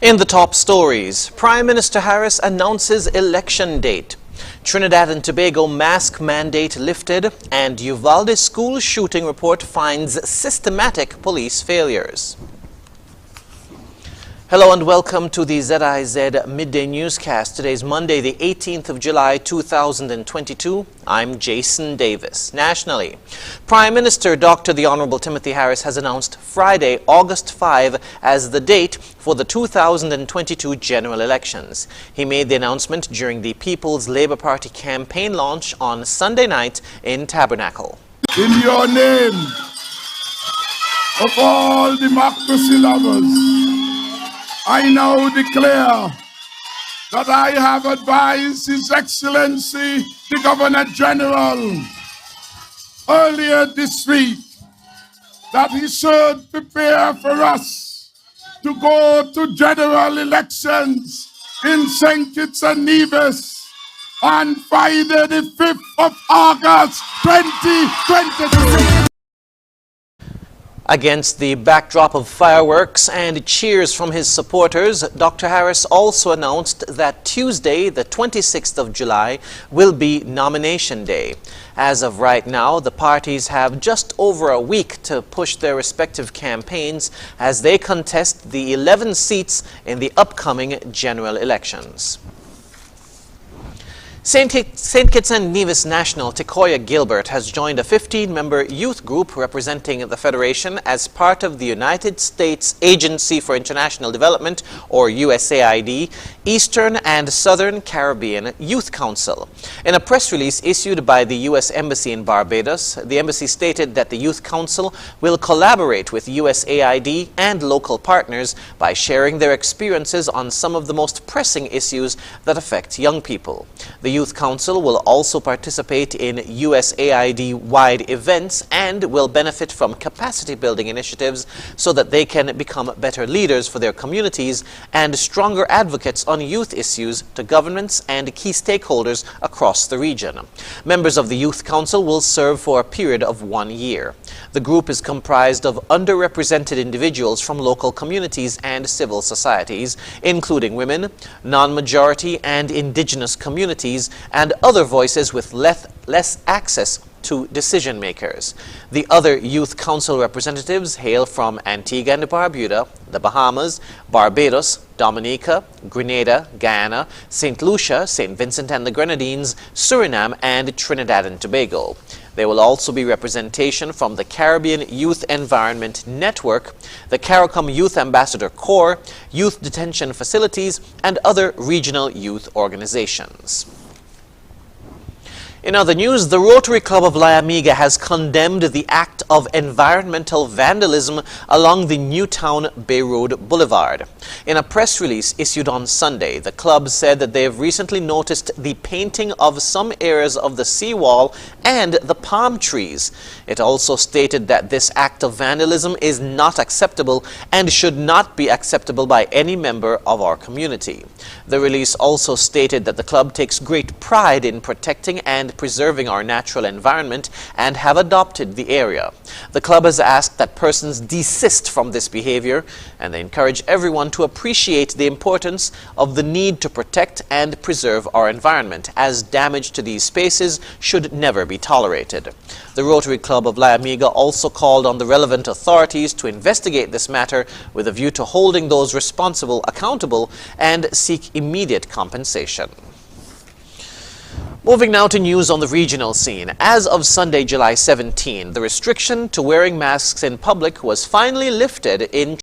In the top stories, Prime Minister Harris announces election date. Trinidad and Tobago mask mandate lifted, and Uvalde school shooting report finds systematic police failures. Hello and welcome to the ZIZ Midday Newscast. Today is Monday, the 18th of July, 2022. I'm Jason Davis. Nationally, Prime Minister Dr. the Honorable Timothy Harris has announced Friday, August 5 as the date for the 2022 general elections. He made the announcement during the People's Labour Party campaign launch on Sunday night in Tabernacle. In your name of all democracy lovers, I now declare that I have advised His Excellency the Governor General earlier this week that he should prepare for us to go to general elections in St. Kitts and Nevis on Friday the 5th of August 2022. Against the backdrop of fireworks and cheers from his supporters, Dr. Harris also announced that Tuesday, the 26th of July, will be nomination day. As of right now, the parties have just over a week to push their respective campaigns as they contest the 11 seats in the upcoming general elections. St. Kitts and Nevis national Tekoya Gilbert has joined a 15-member youth group representing the Federation as part of the United States Agency for International Development, or USAID, Eastern and Southern Caribbean Youth Council. In a press release issued by the U.S. Embassy in Barbados, the embassy stated that the Youth Council will collaborate with USAID and local partners by sharing their experiences on some of the most pressing issues that affect young people. The Youth Council will also participate in USAID-wide events and will benefit from capacity-building initiatives so that they can become better leaders for their communities and stronger advocates on youth issues to governments and key stakeholders across the region. Members of the Youth Council will serve for a period of 1 year. The group is comprised of underrepresented individuals from local communities and civil societies, including women, non-majority and indigenous communities, and other voices with less access to decision makers. The other Youth Council representatives hail from Antigua and Barbuda, the Bahamas, Barbados, Dominica, Grenada, Guyana, St. Lucia, St. Vincent and the Grenadines, Suriname, and Trinidad and Tobago. There will also be representation from the Caribbean Youth Environment Network, the CARICOM Youth Ambassador Corps, youth detention facilities, and other regional youth organizations. In other news, the Rotary Club of Layamiga has condemned the act of environmental vandalism along the Newtown Bay Road Boulevard. In a press release issued on Sunday, the club said that they have recently noticed the painting of some areas of the seawall and the palm trees. It also stated that this act of vandalism is not acceptable and should not be acceptable by any member of our community. The release also stated that the club takes great pride in protecting and preserving our natural environment and have adopted the area. The club has asked that persons desist from this behavior, and they encourage everyone to appreciate the importance of the need to protect and preserve our environment, as damage to these spaces should never be tolerated. The Rotary Club of Layamiga also called on the relevant authorities to investigate this matter with a view to holding those responsible accountable and seek immediate compensation. Moving now to news on the regional scene. As of Sunday, July 17, the restriction to wearing masks in public was finally lifted in